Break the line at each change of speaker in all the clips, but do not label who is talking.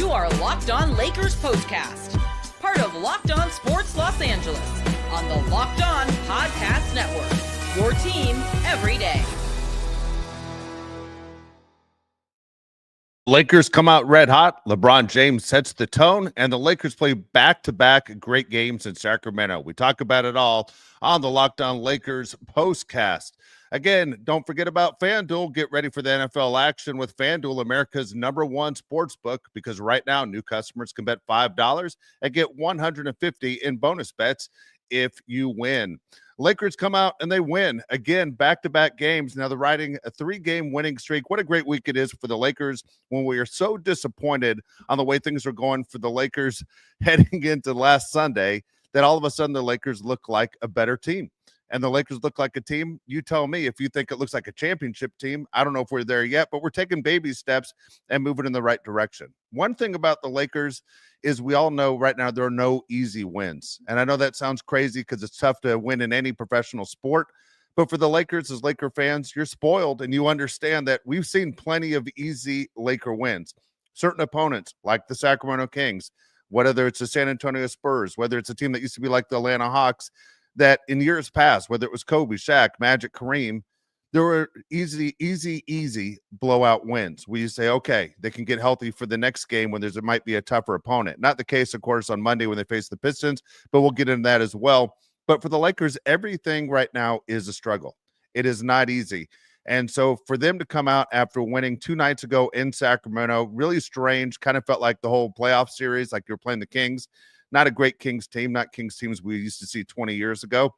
You are Locked On Lakers POSTCAST, part of Locked On Sports Los Angeles, on the Locked On Podcast Network, your team every day.
Lakers come out red hot. LeBron James sets the tone, and the Lakers play back-to-back great games in Sacramento. We talk about it all on the Locked On Lakers postcast. Again, don't forget about FanDuel. Get ready for the NFL action with FanDuel, America's #1 sports book, because right now new customers can bet $5 and get $150 in bonus bets if you win. Lakers come out and they win again, back-to-back games. Now they're riding a 3-game winning streak. What a great week it is for the Lakers when we are so disappointed on the way things are going for the Lakers heading into last Sunday that all of a sudden the Lakers look like a better team. And the Lakers look like a team. You tell me if you think it looks like a championship team. I don't know if we're there yet, but we're taking baby steps and moving in the right direction. One thing about the Lakers is we all know right now there are no easy wins. And I know that sounds crazy because it's tough to win in any professional sport. But for the Lakers, as Laker fans, you're spoiled and you understand that we've seen plenty of easy Laker wins. Certain opponents like the Sacramento Kings, whether it's the San Antonio Spurs, whether it's a team that used to be like the Atlanta Hawks, that in years past, whether it was Kobe, Shaq, Magic, Kareem, there were easy blowout wins. We say, okay, they can get healthy for the next game when it might be a tougher opponent. Not the case, of course, on Monday when they face the Pistons, but we'll get into that as well. But for the Lakers, everything right now is a struggle. It is not easy. And so for them to come out after winning 2 nights ago in Sacramento, really strange, kind of felt like the whole playoff series, like you're playing the Kings. Not a great Kings team, not Kings teams we used to see 20 years ago.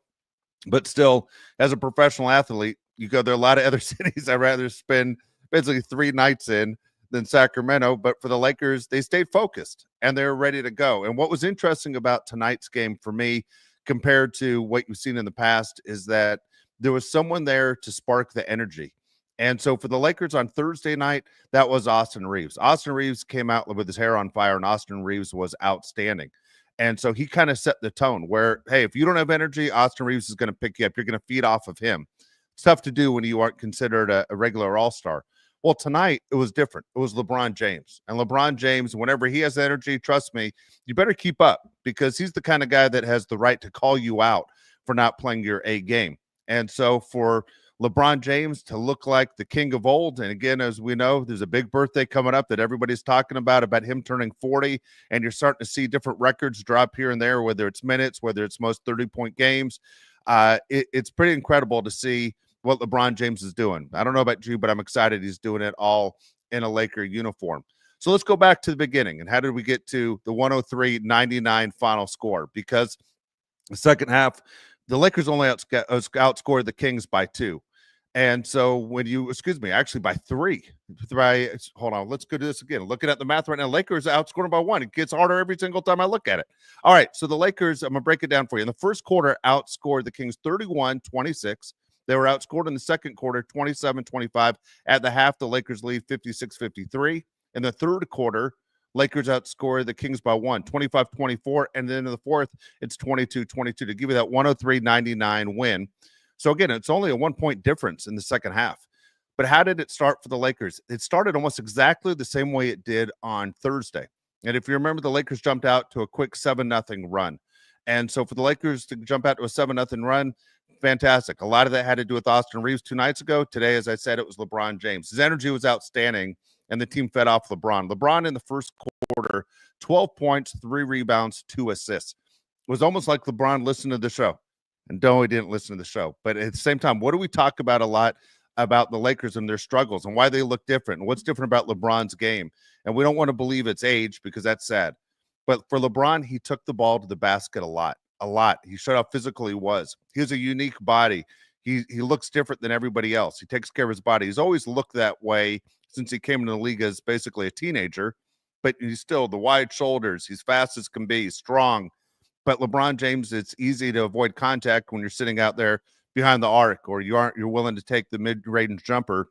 But still, as a professional athlete, you go there are a lot of other cities I'd rather spend basically 3 nights in than Sacramento. But for the Lakers, they stayed focused and they're ready to go. And what was interesting about tonight's game for me compared to what you've seen in the past is that there was someone there to spark the energy. And so for the Lakers on Thursday night, that was Austin Reeves. Austin Reeves came out with his hair on fire, and Austin Reeves was outstanding. And so he kind of set the tone where, hey, if you don't have energy, Austin Reeves is going to pick you up. You're going to feed off of him. It's tough to do when you aren't considered a regular all-star. Well, tonight it was different. It was LeBron James. And LeBron James, whenever he has energy, trust me, you better keep up because he's the kind of guy that has the right to call you out for not playing your A game. And so for LeBron James to look like the king of old. And again, as we know, there's a big birthday coming up that everybody's talking about him turning 40. And you're starting to see different records drop here and there, whether it's minutes, whether it's most 30-point games. It's pretty incredible to see what LeBron James is doing. I don't know about you, but I'm excited he's doing it all in a Laker uniform. So let's go back to the beginning. And how did we get to the 103-99 final score? Because the second half, the Lakers only outscored the Kings by 2. And so when you, actually by 3. Hold on, let's go do this again. Looking at the math right now, Lakers outscored by 1. It gets harder every single time I look at it. All right, so the Lakers, I'm going to break it down for you. In the first quarter, outscored the Kings 31-26. They were outscored in the second quarter 27-25. At the half, the Lakers lead 56-53. In the third quarter, Lakers outscored the Kings by 1, 25-24. And then in the fourth, it's 22-22 to give you that 103-99 win. So again, it's only a 1-point difference in the second half. But how did it start for the Lakers? It started almost exactly the same way it did on Thursday. And if you remember, the Lakers jumped out to a quick 7-0 run. And so for the Lakers to jump out to a 7-0 run, fantastic. A lot of that had to do with Austin Reeves 2 nights ago. Today, as I said, it was LeBron James. His energy was outstanding, and the team fed off LeBron. LeBron in the first quarter, 12 points, 3 rebounds, 2 assists. It was almost like LeBron listened to the show. And no, he didn't listen to the show. But at the same time, what do we talk about a lot about the Lakers and their struggles and why they look different and what's different about LeBron's game? And we don't want to believe it's age because that's sad. But for LeBron, he took the ball to the basket a lot. He showed how physical he was. He has a unique body. He looks different than everybody else. He takes care of his body. He's always looked that way since he came into the league as basically a teenager. But he's still the wide shoulders. He's fast as can be, strong. But LeBron James, it's easy to avoid contact when you're sitting out there behind the arc or you're willing to take the mid-range jumper.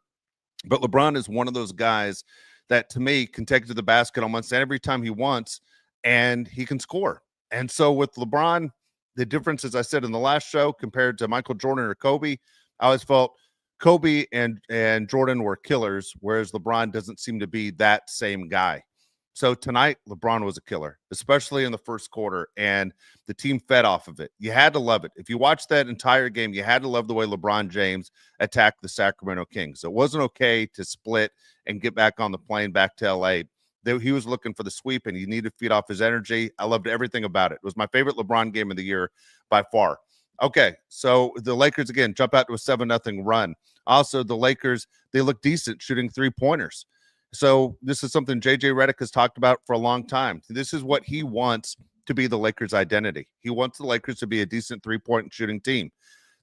But LeBron is one of those guys that, to me, can take it to the basket almost every time he wants, and he can score. And so with LeBron, the difference, as I said in the last show, compared to Michael Jordan or Kobe, I always felt Kobe and Jordan were killers, whereas LeBron doesn't seem to be that same guy. So tonight, LeBron was a killer, especially in the first quarter, and the team fed off of it. You had to love it. If you watched that entire game, you had to love the way LeBron James attacked the Sacramento Kings. It wasn't okay to split and get back on the plane back to LA. He was looking for the sweep, and he needed to feed off his energy. I loved everything about it. It was my favorite LeBron game of the year by far. Okay, so the Lakers, again, jump out to a 7-0 run. Also, the Lakers, they look decent shooting three-pointers. So this is something J.J. Redick has talked about for a long time. This is what he wants to be the Lakers' identity. He wants the Lakers to be a decent three-point shooting team.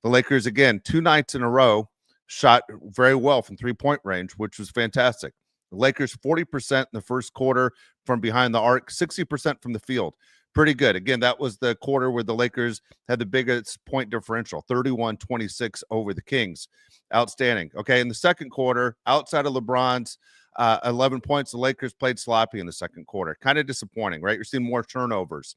The Lakers, again, 2 nights in a row, shot very well from three-point range, which was fantastic. The Lakers 40% in the first quarter from behind the arc, 60% from the field. Pretty good. Again, that was the quarter where the Lakers had the biggest point differential, 31-26 over the Kings. Outstanding. Okay, in the second quarter, outside of LeBron's 11 points, the Lakers played sloppy in the second quarter. Kind of disappointing, right? You're seeing more turnovers.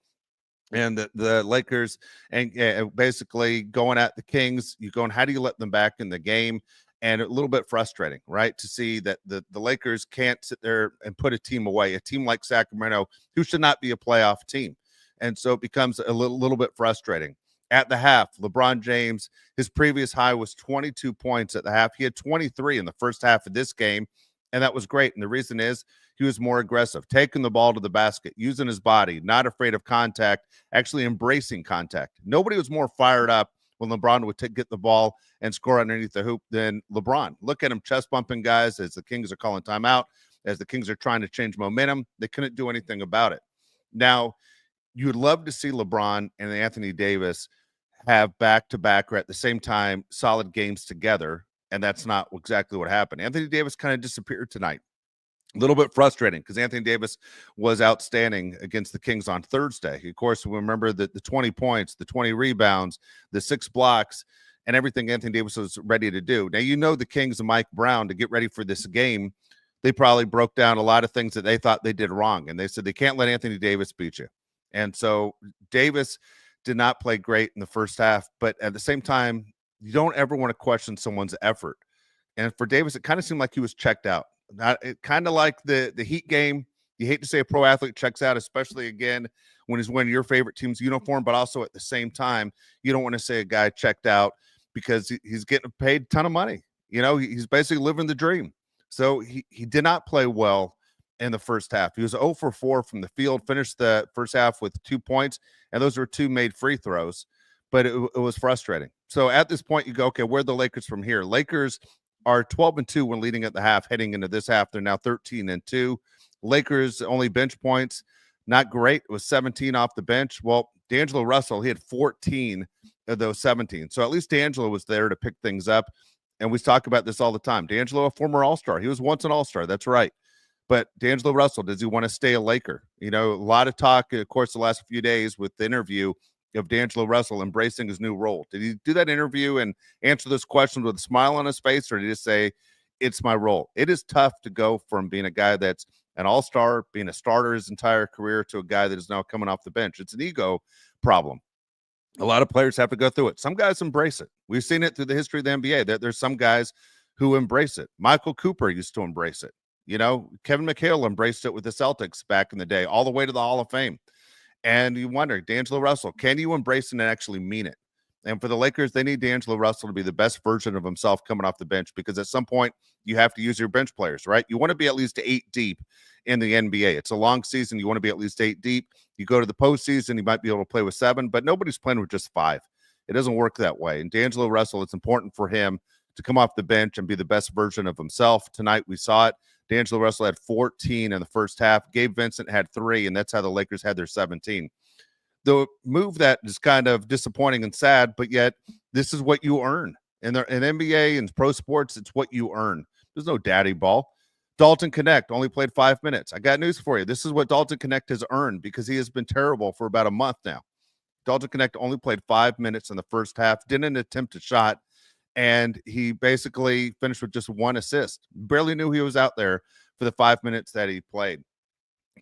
And the Lakers and basically going at the Kings, you're going, how do you let them back in the game? And a little bit frustrating, right, to see that the Lakers can't sit there and put a team away, a team like Sacramento, who should not be a playoff team. And so it becomes a little bit frustrating. At the half, LeBron James, his previous high was 22 points at the half. He had 23 in the first half of this game, and that was great. And the reason is he was more aggressive, taking the ball to the basket, using his body, not afraid of contact, actually embracing contact. Nobody was more fired up when LeBron would get the ball and score underneath the hoop than LeBron. Look at him chest bumping guys as the Kings are calling timeout, as the Kings are trying to change momentum. They couldn't do anything about it. Now, you'd love to see LeBron and Anthony Davis have back-to-back or at the same time solid games together, and that's not exactly what happened. Anthony Davis kind of disappeared tonight. A little bit frustrating because Anthony Davis was outstanding against the Kings on Thursday. Of course, we remember the 20 points, the 20 rebounds, the 6 blocks, and everything Anthony Davis was ready to do. Now, you know the Kings and Mike Brown, to get ready for this game, they probably broke down a lot of things that they thought they did wrong, and they said they can't let Anthony Davis beat you. And so Davis did not play great in the first half, but at the same time, you don't ever want to question someone's effort. And for Davis, it kind of seemed like he was checked out. Kind of like the Heat game. You hate to say a pro athlete checks out, especially, again, when he's wearing your favorite team's uniform, but also at the same time, you don't want to say a guy checked out because he's getting paid a ton of money. You know, he's basically living the dream. So he did not play well in the first half. He was 0 for 4 from the field, finished the first half with 2 points, and those were 2 made free throws, but it was frustrating. So at this point, you go, okay, where are the Lakers from here? Lakers are 12-2 when leading at the half. Heading into this half, they're now 13-2. Lakers only bench points, not great. It was 17 off the bench. Well, D'Angelo Russell, he had 14 of those 17. So at least D'Angelo was there to pick things up, and we talk about this all the time. D'Angelo, a former All-Star. He was once an All-Star. That's right. But D'Angelo Russell, does he want to stay a Laker? You know, a lot of talk, of course, the last few days with the interview of D'Angelo Russell embracing his new role. Did he do that interview and answer those questions with a smile on his face, or did he just say, it's my role? It is tough to go from being a guy that's an all-star, being a starter his entire career, to a guy that is now coming off the bench. It's an ego problem. A lot of players have to go through it. Some guys embrace it. We've seen it through the history of the NBA. There's some guys who embrace it. Michael Cooper used to embrace it. You know, Kevin McHale embraced it with the Celtics back in the day, all the way to the Hall of Fame. And you wonder, D'Angelo Russell, can you embrace it and actually mean it? And for the Lakers, they need D'Angelo Russell to be the best version of himself coming off the bench, because at some point you have to use your bench players, right? You want to be at least 8 deep in the NBA. It's a long season. You want to be at least 8 deep. You go to the postseason, you might be able to play with 7, but nobody's playing with just 5. It doesn't work that way. And D'Angelo Russell, it's important for him to come off the bench and be the best version of himself. Tonight we saw it. D'Angelo Russell had 14 in the first half. Gabe Vincent had 3, and that's how the Lakers had their 17. The move that is kind of disappointing and sad, but yet this is what you earn. In NBA and pro sports, it's what you earn. There's no daddy ball. Dalton Knecht only played 5 minutes. I got news for you. This is what Dalton Knecht has earned, because he has been terrible for about a month now. Dalton Knecht only played 5 minutes in the first half, didn't attempt a shot, and he basically finished with just 1 assist. Barely knew he was out there for the 5 minutes that he played.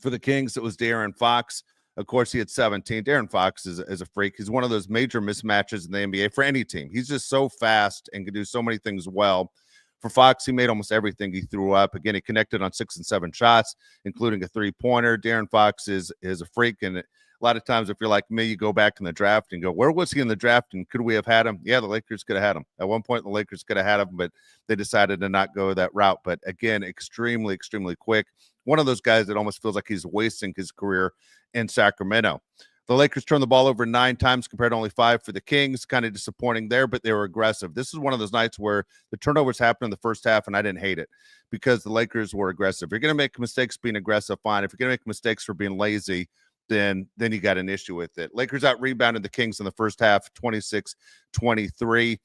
For the Kings, it was Darren Fox. Of course, he had 17. Darren Fox is a freak. He's one of those major mismatches in the NBA for any team. He's just so fast and can do so many things well. For Fox, he made almost everything he threw up. Again, he connected on 6 and 7 shots, including a three-pointer. Darren Fox is a freak, and a lot of times, if you're like me, you go back in the draft and go, where was he in the draft, and could we have had him? Yeah, the Lakers could have had him. At one point, the Lakers could have had him, but they decided to not go that route. But again, extremely, extremely quick. One of those guys that almost feels like he's wasting his career in Sacramento. The Lakers turned the ball over 9 times compared to only 5 for the Kings. Kind of disappointing there, but they were aggressive. This is one of those nights where the turnovers happened in the first half, and I didn't hate it because the Lakers were aggressive. If you're going to make mistakes being aggressive, fine. If you're going to make mistakes for being lazy, then you got an issue with it. Lakers out-rebounded the Kings in the first half, 26-23.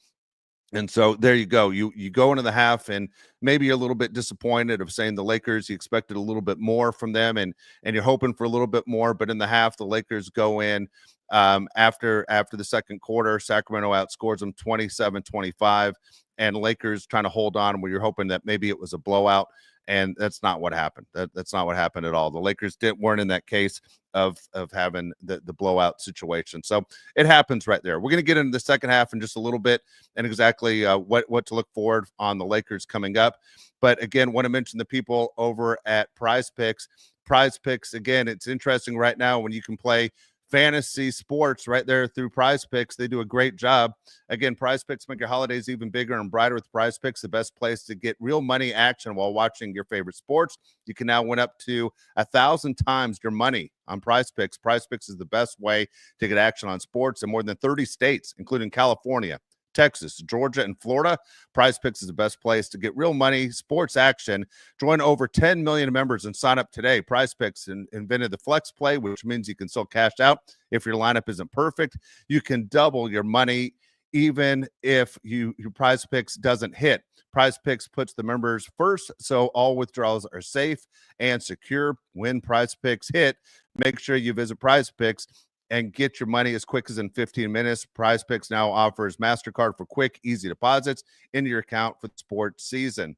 And so there you go. You go into the half and maybe you're a little bit disappointed of saying the Lakers, you expected a little bit more from them and you're hoping for a little bit more. But in the half, the Lakers go in after the second quarter. Sacramento outscores them 27-25, and Lakers trying to hold on where you're hoping that maybe it was a blowout. And that's not what happened. That's not what happened at all. The Lakers weren't in that case of having the blowout situation. So it happens right there. We're going to get into the second half in just a little bit and exactly what to look forward on the Lakers coming up. But again, want to mention the people over at Prize Picks. Prize Picks, again, it's interesting right now when you can play fantasy sports right there through Prize Picks. They do a great job. Again, Prize Picks make your holidays even bigger and brighter with Prize Picks, the best place to get real money action while watching your favorite sports. You can now win up to 1,000 times your money on Prize Picks. Prize Picks is the best way to get action on sports in more than 30 states, including California, Texas, Georgia, and Florida. Prize Picks is the best place to get real money, sports action. Join over 10 million members and sign up today. Prize Picks invented the flex play, which means you can still cash out if your lineup isn't perfect. You can double your money even if your Prize Picks doesn't hit. Prize Picks puts the members first, so all withdrawals are safe and secure. When Prize Picks hit, make sure you visit Prize Picks and get your money as quick as in 15 minutes. Prize Picks now offers MasterCard for quick, easy deposits into your account for the sports season.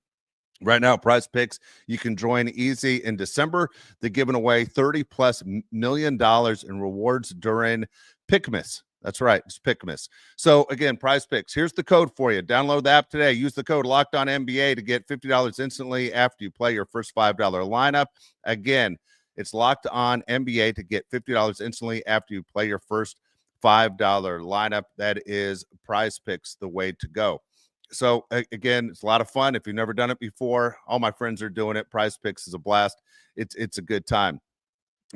Right now, Prize Picks, you can join easy in December. They're giving away $30+ million in rewards during Pickmas. That's right, it's Pickmas. So again, Prize Picks, here's the code for you. Download the app today. Use the code LOCKEDONNBA to get $50 instantly after you play your first $5 lineup. Again, it's Locked On NBA to get $50 instantly after you play your first $5 lineup. That is Prize Picks, the way to go. So, again, it's a lot of fun. If you've never done it before, all my friends are doing it. Prize Picks is a blast. It's a good time.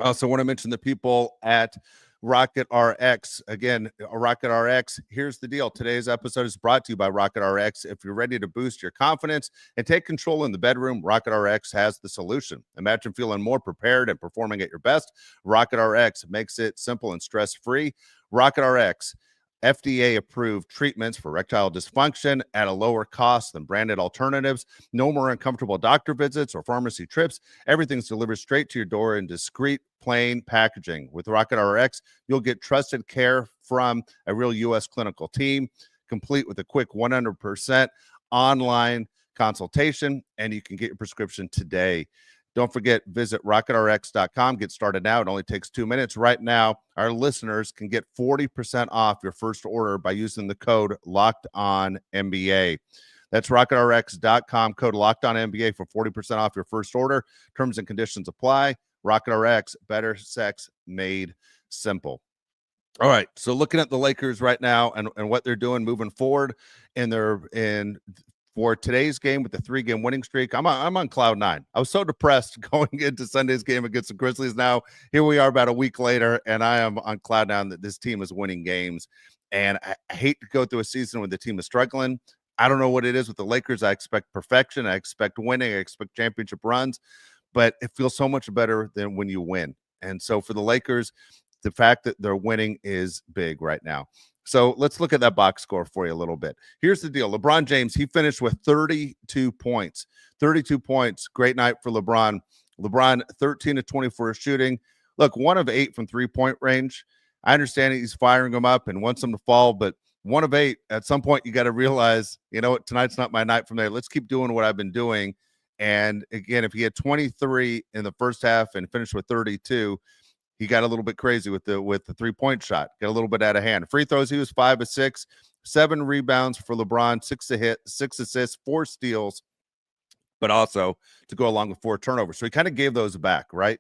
I also want to mention the people at Rocket RX. Again, Rocket RX, here's the deal. Today's episode is brought to you by Rocket RX. If you're ready to boost your confidence and take control in the bedroom, Rocket RX has the solution. Imagine feeling more prepared and performing at your best. Rocket RX makes it simple and stress-free. Rocket RX, FDA-approved treatments for erectile dysfunction at a lower cost than branded alternatives. No more uncomfortable doctor visits or pharmacy trips. Everything's delivered straight to your door in discreet, plain packaging. With Rocket RX, you'll get trusted care from a real U.S. clinical team, complete with a quick 100% online consultation, and you can get your prescription today. Don't forget, visit rocketrx.com. Get started now. It only takes 2 minutes. Right now, our listeners can get 40% off your first order by using the code LOCKEDONNBA. That's rocketrx.com, code LOCKEDONNBA for 40% off your first order. Terms and conditions apply. Rocket RX, better sex made simple. All right, so looking at the Lakers right now and what they're doing moving forward for today's game with the 3-game winning streak, I'm on cloud 9. I was so depressed going into Sunday's game against the Grizzlies. Now, here we are about a week later, and I am on cloud 9 that this team is winning games. And I hate to go through a season when the team is struggling. I don't know what it is with the Lakers. I expect perfection. I expect winning. I expect championship runs. But it feels so much better than when you win. And so for the Lakers, the fact that they're winning is big right now. So let's look at that box score for you a little bit. Here's the deal. LeBron James, he finished with 32 points. 32 points. Great night for LeBron. LeBron, 13-24 shooting. Look, 1 of 8 from three-point range. I understand he's firing them up and wants them to fall, but 1 of 8, at some point you got to realize, you know what, tonight's not my night from there. Let's keep doing what I've been doing. And again, if he had 23 in the first half and finished with 32, he got a little bit crazy with the 3-point shot, got a little bit out of hand. Free throws, he was 5 of 6, 7 rebounds for LeBron, 6 assists, 4 steals, but also to go along with 4 turnovers. So he kind of gave those back, right?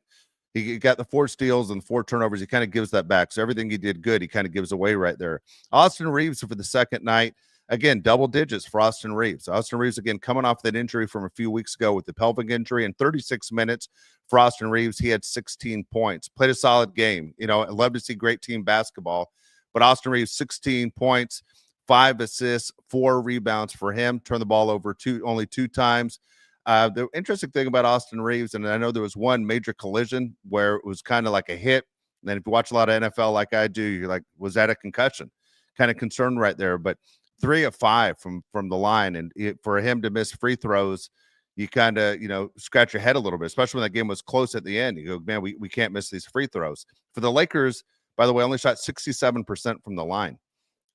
He got the 4 steals and 4 turnovers. He kind of gives that back. So everything he did good, he kind of gives away right there. Austin Reeves for the second night. Again, double digits for Austin Reeves. Austin Reeves, again, coming off that injury from a few weeks ago with the pelvic injury. In 36 minutes for Austin Reeves, he had 16 points. Played a solid game. You know, I love to see great team basketball. But Austin Reeves, 16 points, 5 assists, 4 rebounds for him. Turned the ball over only 2 times. The interesting thing about Austin Reeves, and I know there was one major collision where it was kind of like a hit. And then if you watch a lot of NFL like I do, you're like, was that a concussion? Kind of concerned right there. But 3 of 5 from the line. And for him to miss free throws, you kind of, scratch your head a little bit, especially when that game was close at the end. You go, man, we can't miss these free throws. For the Lakers, by the way, only shot 67% from the line.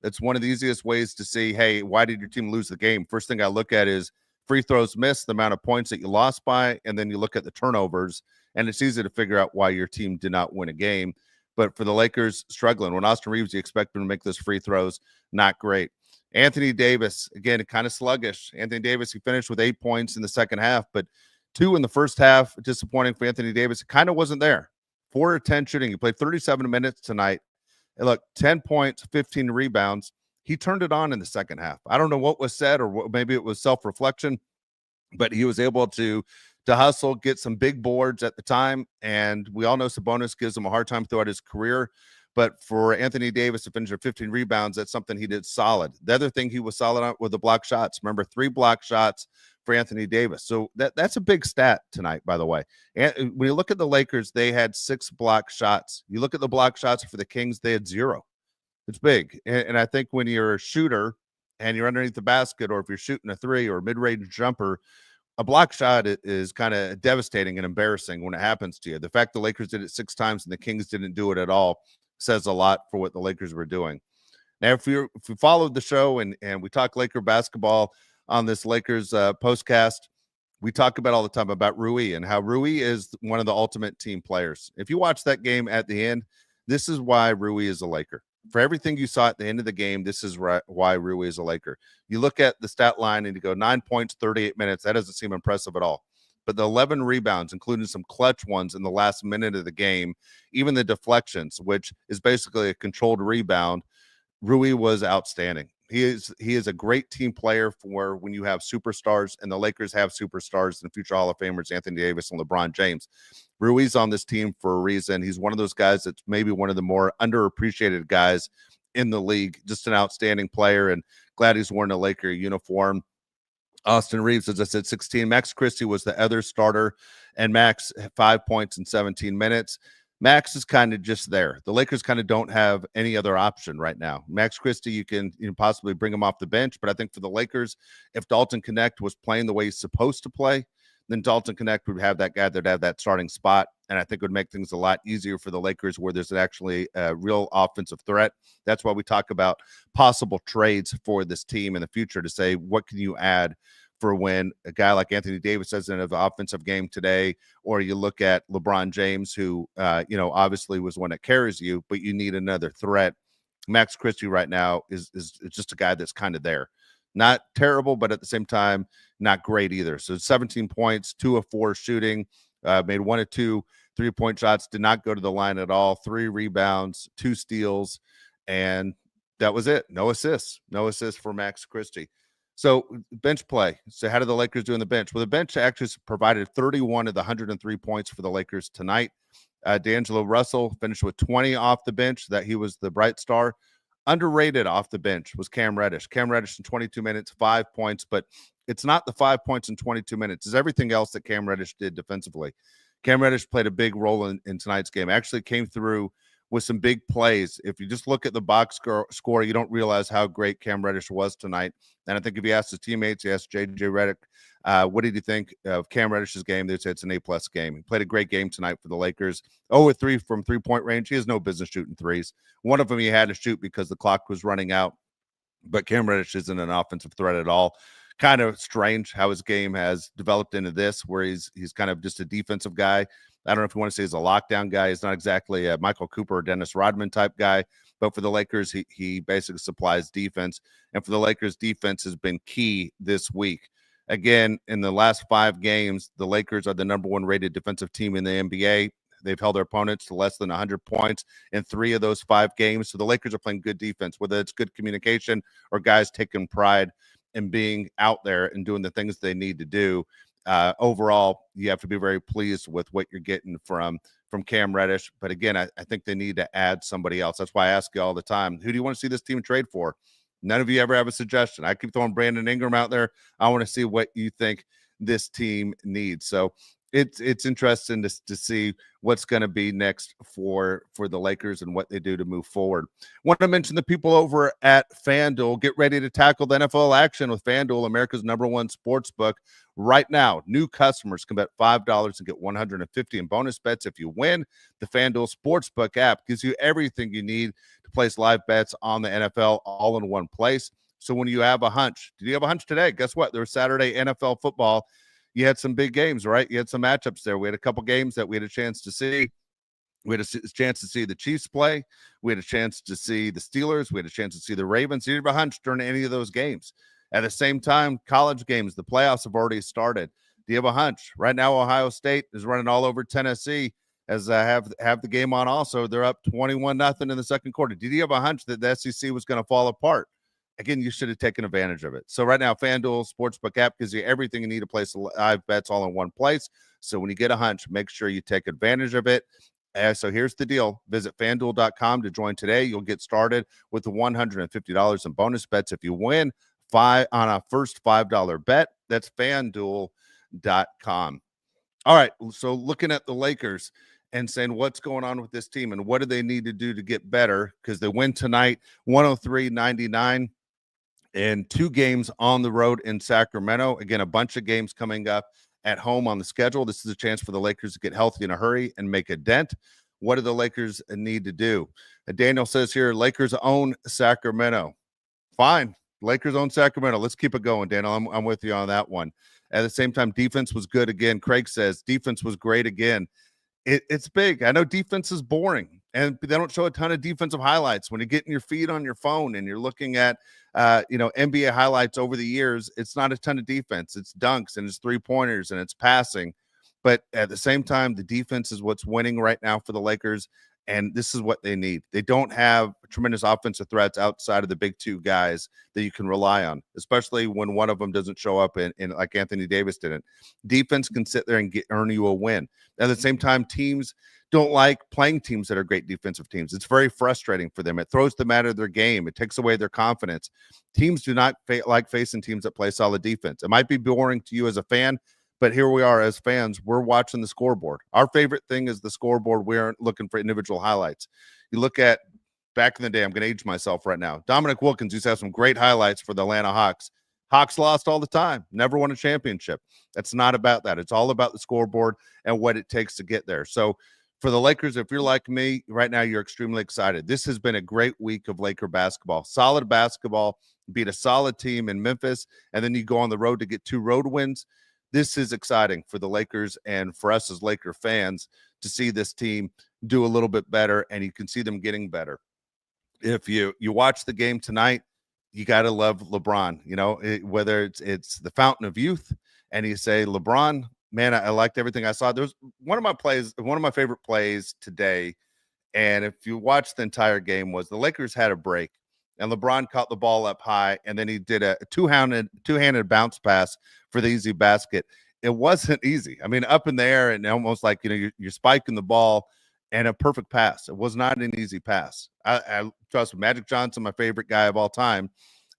It's one of the easiest ways to see, hey, why did your team lose the game? First thing I look at is free throws missed, the amount of points that you lost by, and then you look at the turnovers, and it's easy to figure out why your team did not win a game. But for the Lakers, struggling. When Austin Reeves, you expect him to make those free throws, not great. Anthony Davis, again, kind of sluggish. Anthony Davis, he finished with 8 points in the second half, but 2 in the first half. Disappointing for Anthony Davis. It kind of wasn't there. 4 of 10 shooting. He played 37 minutes tonight. And look, 10 points, 15 rebounds. He turned it on in the second half. I don't know what was said, or maybe it was self-reflection, but he was able to hustle, get some big boards at the time. And we all know Sabonis gives him a hard time throughout his career. But for Anthony Davis to finish with 15 rebounds, that's something he did solid. The other thing he was solid on were the block shots. Remember, 3 block shots for Anthony Davis. So that's a big stat tonight, by the way. And when you look at the Lakers, they had 6 block shots. You look at the block shots for the Kings, they had 0. It's big. And I think when you're a shooter and you're underneath the basket, or if you're shooting a 3 or a mid-range jumper, a block shot is kind of devastating and embarrassing when it happens to you. The fact the Lakers did it 6 times and the Kings didn't do it at all says a lot for what the Lakers were doing. Now, if you followed the show and we talk Laker basketball on this Lakers postcast, we talk about all the time about Rui and how Rui is one of the ultimate team players. If you watch that game at the end, this is why Rui is a Laker. For everything you saw at the end of the game, this is why Rui is a Laker. You look at the stat line and you go 9 points, 38 minutes. That doesn't seem impressive at all. But the 11 rebounds, including some clutch ones in the last minute of the game, even the deflections, which is basically a controlled rebound, Rui was outstanding. He is a great team player for when you have superstars, and the Lakers have superstars and future Hall of Famers, Anthony Davis and LeBron James. Rui's on this team for a reason. He's one of those guys that's maybe one of the more underappreciated guys in the league. Just an outstanding player, and glad he's worn a Laker uniform. Austin Reeves, as I said, 16. Max Christie was the other starter, and Max had 5 points in 17 minutes. Max is kind of just there. The Lakers kind of don't have any other option right now. Max Christie, you can possibly bring him off the bench, but I think for the Lakers, if Dalton Knecht was playing the way he's supposed to play, then Dalton Knecht would have that guy that'd have that starting spot, and I think it would make things a lot easier for the Lakers where there's actually a real offensive threat. That's why we talk about possible trades for this team in the future to say, what can you add for when a guy like Anthony Davis doesn't have an offensive game today, or you look at LeBron James, who, obviously was one that carries you, but you need another threat. Max Christie right now is just a guy that's kind of there. Not terrible, but at the same time, not great either. So 17 points, 2 of 4 shooting, made 1 of 2 3-point shots, did not go to the line at all, 3 rebounds, 2 steals, and that was it. No assists for Max Christie. So bench play. So how did the Lakers do on the bench? Well, the bench actually provided 31 of the 103 points for the Lakers tonight. D'Angelo Russell finished with 20 off the bench. That he was the bright star. Underrated off the bench was Cam Reddish. Cam Reddish in 22 minutes, 5 points, but it's not the 5 points in 22 minutes. It's everything else that Cam Reddish did defensively. Cam Reddish played a big role in tonight's game. Actually came through with some big plays. If you just look at the box score, you don't realize how great Cam Reddish was tonight. And I think if you ask his teammates, you ask J.J. Redick, what did you think of Cam Reddish's game? They'd say it's an A+ game. He played a great game tonight for the Lakers. 0-3 from 3-point range. He has no business shooting threes. One of them he had to shoot because the clock was running out. But Cam Reddish isn't an offensive threat at all. Kind of strange how his game has developed into this, where he's kind of just a defensive guy. I don't know if you want to say he's a lockdown guy. He's not exactly a Michael Cooper or Dennis Rodman type guy, but for the Lakers, he basically supplies defense. And for the Lakers, defense has been key this week. Again, in the last 5 games, the Lakers are the number 1 rated defensive team in the NBA. They've held their opponents to less than 100 points in 3 of those 5 games. So the Lakers are playing good defense, whether it's good communication or guys taking pride in being out there and doing the things they need to do. Overall, you have to be very pleased with what you're getting from Cam Reddish. But again, I think they need to add somebody else. That's why I ask you all the time, who do you want to see this team trade for? None of you ever have a suggestion. I keep throwing Brandon Ingram out there. I want to see what you think this team needs. So it's interesting to see what's going to be next for the Lakers and what they do to move forward. Want to mention the people over at FanDuel. Get ready to tackle the NFL action with FanDuel, America's #1 sports book. Right now, new customers can bet $5 and get $150 in bonus bets if you win. The FanDuel Sportsbook app gives you everything you need to place live bets on the NFL all in one place. So when you have a hunch, did you have a hunch today? Guess what? There was Saturday NFL football. You had some big games, right? You had some matchups there. We had a couple games that we had a chance to see. We had a chance to see the Chiefs play. We had a chance to see the Steelers. We had a chance to see the Ravens. You didn't have a hunch during any of those games. At the same time, college games, the playoffs have already started. Do you have a hunch? Right now, Ohio State is running all over Tennessee as I have the game on also. They're up 21-0 in the second quarter. Did you have a hunch that the SEC was going to fall apart? Again, you should have taken advantage of it. So right now, FanDuel Sportsbook app gives you everything you need to place live bets all in one place. So when you get a hunch, make sure you take advantage of it. So here's the deal. Visit FanDuel.com to join today. You'll get started with the $150 in bonus bets if you win on a first $5 bet. That's FanDuel.com. All right, so looking at the Lakers and saying what's going on with this team and what do they need to do to get better, because they win tonight 103-99 and 2 games on the road in Sacramento. Again, a bunch of games coming up at home on the schedule. This is a chance for the Lakers to get healthy in a hurry and make a dent. What do the Lakers need to do? Daniel says here, Lakers own Sacramento. Fine. Lakers own Sacramento. Let's keep it going, Daniel. I'm with you on that one. At the same time, defense was good again. Craig says defense was great again. It's big. I know defense is boring, and they don't show a ton of defensive highlights. When you're getting your feed on your phone and you're looking at, NBA highlights over the years, it's not a ton of defense. It's dunks and it's 3-pointers and it's passing. But at the same time, the defense is what's winning right now for the Lakers, and this is what they need. They don't have tremendous offensive threats outside of the big 2 guys that you can rely on, especially when one of them doesn't show up in like Anthony Davis didn't. Defense can sit there and earn you a win. At the same time, teams don't like playing teams that are great defensive teams. It's very frustrating for them. It throws them out of their game. It takes away their confidence. Teams do not like facing teams that play solid defense. It might be boring to you as a fan, but here we are as fans. We're watching the scoreboard. Our favorite thing is the scoreboard. We aren't looking for individual highlights. You look at back in the day, I'm going to age myself right now. Dominic Wilkins used to have some great highlights for the Atlanta Hawks. Hawks lost all the time, never won a championship. That's not about that. It's all about the scoreboard and what it takes to get there. So for the Lakers, if you're like me right now, you're extremely excited. This has been a great week of Laker basketball. Solid basketball, beat a solid team in Memphis, and then you go on the road to get 2 road wins. This is exciting for the Lakers and for us as Laker fans to see this team do a little bit better, and you can see them getting better. If you watch the game tonight, you got to love LeBron, whether it's the fountain of youth, and you say, LeBron, man, I liked everything I saw. There's one of my favorite plays today, and if you watch the entire game, was the Lakers had a break, and LeBron caught the ball up high, and then he did a two-handed bounce pass for the easy basket. It wasn't easy. I mean, up in the air and almost like, you're spiking the ball, and a perfect pass. It was not an easy pass. I trust Magic Johnson, my favorite guy of all time,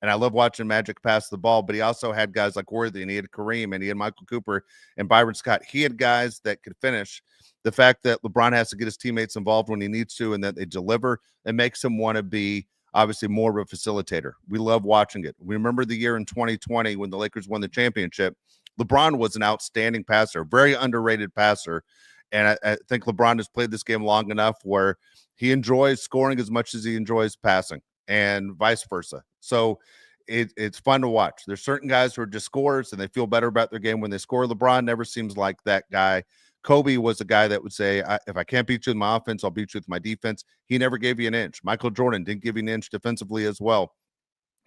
and I love watching Magic pass the ball, but he also had guys like Worthy, and he had Kareem, and he had Michael Cooper and Byron Scott. He had guys that could finish. The fact that LeBron has to get his teammates involved when he needs to and that they deliver, it makes him want to be obviously more of a facilitator. We love watching it. We remember the year in 2020 when the Lakers won the championship. LeBron was an outstanding passer, very underrated passer. And I think LeBron has played this game long enough where he enjoys scoring as much as he enjoys passing, and vice versa. So it's fun to watch. There's certain guys who are just scorers and they feel better about their game when they score. LeBron never seems like that guy. Kobe was the guy that would say, if I can't beat you with my offense, I'll beat you with my defense. He never gave you an inch. Michael Jordan didn't give you an inch defensively as well.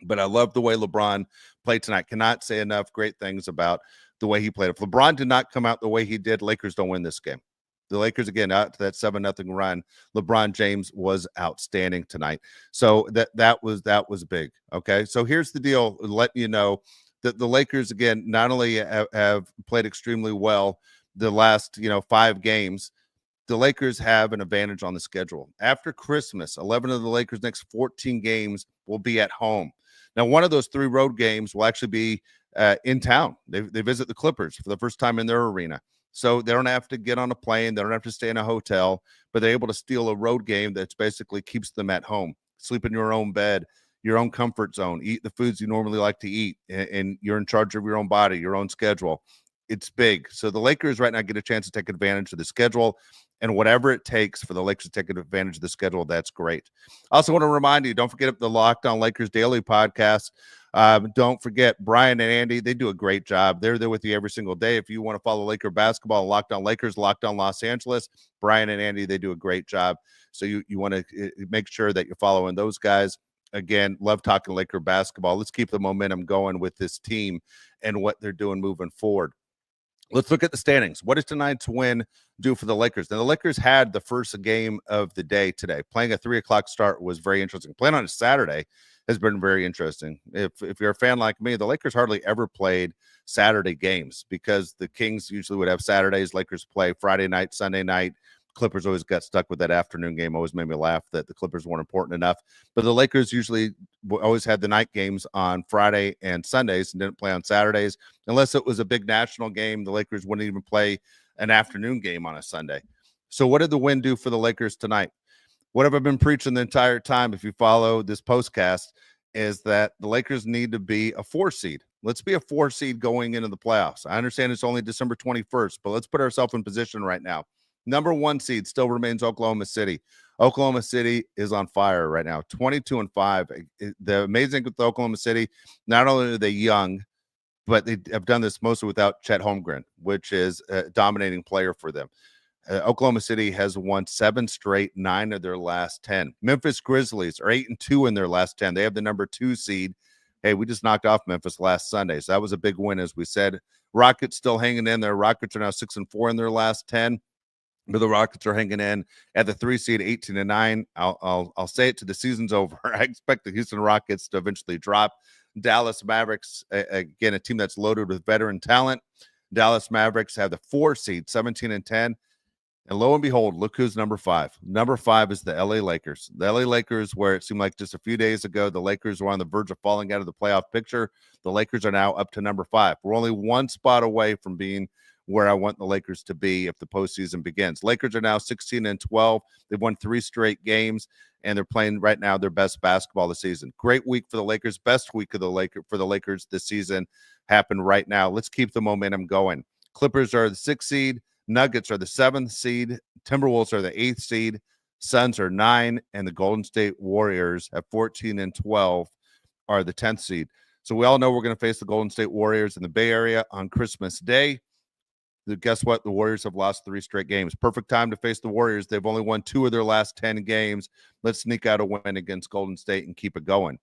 But I love the way LeBron played tonight. Cannot say enough great things about the way he played. If LeBron did not come out the way he did, Lakers don't win this game. The Lakers, again, out to that 7-0 run. LeBron James was outstanding tonight. So that was big. Okay, so here's the deal, letting you know that the Lakers, again, not only have played extremely well the last 5 games, the Lakers have an advantage on the schedule. After Christmas, 11 of the Lakers' next 14 games will be at home. Now, one of those 3 road games will actually be in town. They visit the Clippers for the first time in their arena. So they don't have to get on a plane. They don't have to stay in a hotel, but they're able to steal a road game that basically keeps them at home. Sleep in your own bed, your own comfort zone, eat the foods you normally like to eat, and you're in charge of your own body, your own schedule. It's big. So the Lakers right now get a chance to take advantage of the schedule, and whatever it takes for the Lakers to take advantage of the schedule, that's great. I also want to remind you, don't forget the Locked On Lakers Daily podcast. Don't forget Brian and Andy. They do a great job. They're there with you every single day. If you want to follow Laker basketball, Locked On Lakers, Locked On Los Angeles, Brian and Andy, they do a great job. So you want to make sure that you're following those guys. Again, love talking Laker basketball. Let's keep the momentum going with this team and what they're doing moving forward. Let's look at the standings. What does tonight's win do for the Lakers? Now, the Lakers had the first game of the day today. Playing a 3 o'clock start was very interesting. Playing on a Saturday has been very interesting. If you're a fan like me, the Lakers hardly ever played Saturday games because the Kings usually would have Saturdays. Lakers play Friday night, Sunday night. Clippers always got stuck with that afternoon game. Always made me laugh that the Clippers weren't important enough. But the Lakers usually always had the night games on Friday and Sundays and didn't play on Saturdays. Unless it was a big national game, the Lakers wouldn't even play an afternoon game on a Sunday. So what did the win do for the Lakers tonight? What have I been preaching the entire time, if you follow this postcast, is that the Lakers need to be a 4 seed. Let's be a 4 seed going into the playoffs. I understand it's only December 21st, but let's put ourselves in position right now. Number 1 seed still remains Oklahoma City. Oklahoma City is on fire right now, 22-5. The amazing with Oklahoma City, not only are they young, but they have done this mostly without Chet Holmgren, which is a dominating player for them. Oklahoma City has won 7 straight, 9 of their last 10. Memphis Grizzlies are 8-2 in their last 10. They have the number 2 seed. Hey, we just knocked off Memphis last Sunday, so that was a big win, as we said. Rockets still hanging in there. Rockets are now 6-4 in their last 10. But the Rockets are hanging in at the 3 seed, 18-9. I'll say it till the season's over. I expect the Houston Rockets to eventually drop. Dallas Mavericks, again, a team that's loaded with veteran talent. Dallas Mavericks have the 4 seed, 17-10. And lo and behold, look who's number 5. Number 5 is the LA Lakers. The LA Lakers, where it seemed like just a few days ago, the Lakers were on the verge of falling out of the playoff picture. The Lakers are now up to number 5. We're only 1 spot away from being where I want the Lakers to be if the postseason begins. Lakers are now 16-12. They've won 3 straight games, and they're playing right now their best basketball this season. Great week for the Lakers. Best week of the Lakers this season happened right now. Let's keep the momentum going. Clippers are the 6th seed. Nuggets are the 7th seed. Timberwolves are the 8th seed. Suns are 9, and the Golden State Warriors at 14-12 are the 10th seed. So we all know we're going to face the Golden State Warriors in the Bay Area on Christmas Day. Guess what? The Warriors have lost 3 straight games. Perfect time to face the Warriors. They've only won 2 of their last 10 games. Let's sneak out a win against Golden State and keep it going.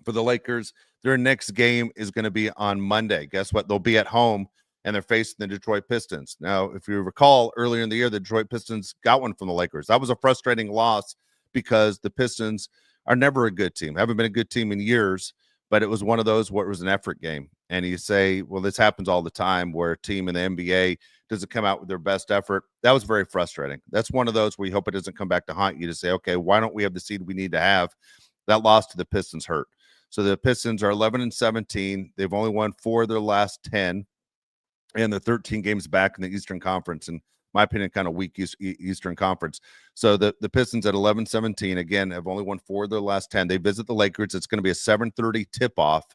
For the Lakers, their next game is going to be on Monday. Guess what? They'll be at home, and they're facing the Detroit Pistons. Now, if you recall, earlier in the year, the Detroit Pistons got one from the Lakers. That was a frustrating loss because the Pistons are never a good team. Haven't been a good team in years, but it was one of those where it was an effort game. And you say, well, this happens all the time where a team in the NBA doesn't come out with their best effort. That was very frustrating. That's one of those where you hope it doesn't come back to haunt you to say, okay, why don't we have the seed we need to have? That loss to the Pistons hurt. So the Pistons are 11-17. They've only won 4 of their last 10. And they're 13 games back in the Eastern Conference. In my opinion, kind of weak Eastern Conference. So the Pistons at 11-17, again, have only won 4 of their last 10. They visit the Lakers. It's going to be a 7:30 tip-off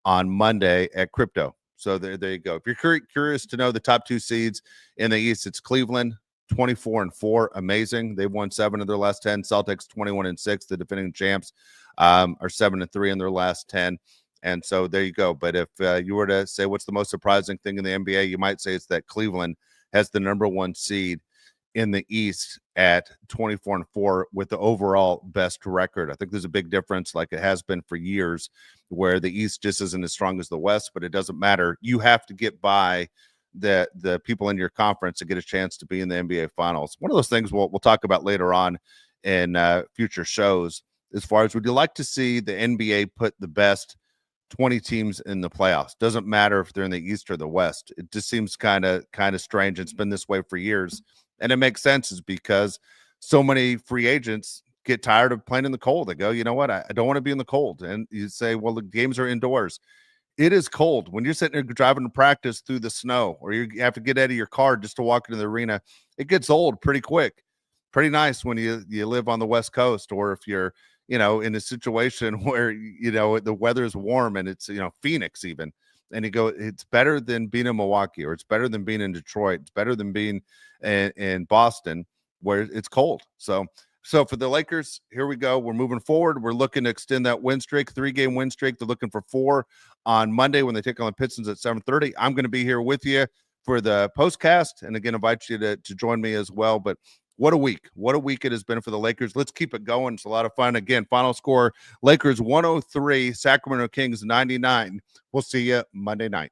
on Monday at Crypto. So there you go. If you're curious to know the top 2 seeds in the East, it's Cleveland, 24-4. Amazing. They've won 7 of their last 10. Celtics, 21-6. The defending champs are 7-3 in their last 10. And so there you go. But if you were to say what's the most surprising thing in the NBA, you might say it's that Cleveland has the number 1 seed in the East at 24-4 with the overall best record. I think there's a big difference, like it has been for years, where the East just isn't as strong as the West, but it doesn't matter. You have to get by the people in your conference to get a chance to be in the NBA Finals. One of those things we'll talk about later on in future shows. As far as, would you like to see the NBA put the best 20 teams in the playoffs? Doesn't matter if they're in the East or the West. It just seems kind of strange. It's been this way for years, and it makes sense, is because so many free agents get tired of playing in the cold. They go, you know what, I don't want to be in the cold. And you say, well, the games are indoors. It is cold when you're sitting there driving to practice through the snow, or you have to get out of your car just to walk into the arena. It gets old pretty quick. Pretty nice when you live on the West Coast, or if you're, in a situation where, the weather is warm and it's, Phoenix even, and you go, it's better than being in Milwaukee, or it's better than being in Detroit. It's better than being in Boston where it's cold. So for the Lakers, here we go. We're moving forward. We're looking to extend that win streak, 3-game win streak. They're looking for 4 on Monday when they take on the Pistons at 7:30. I'm going to be here with you for the postcast, and again, invite you to join me as well. But what a week. What a week it has been for the Lakers. Let's keep it going. It's a lot of fun. Again, final score, Lakers 103, Sacramento Kings 99. We'll see you Monday night.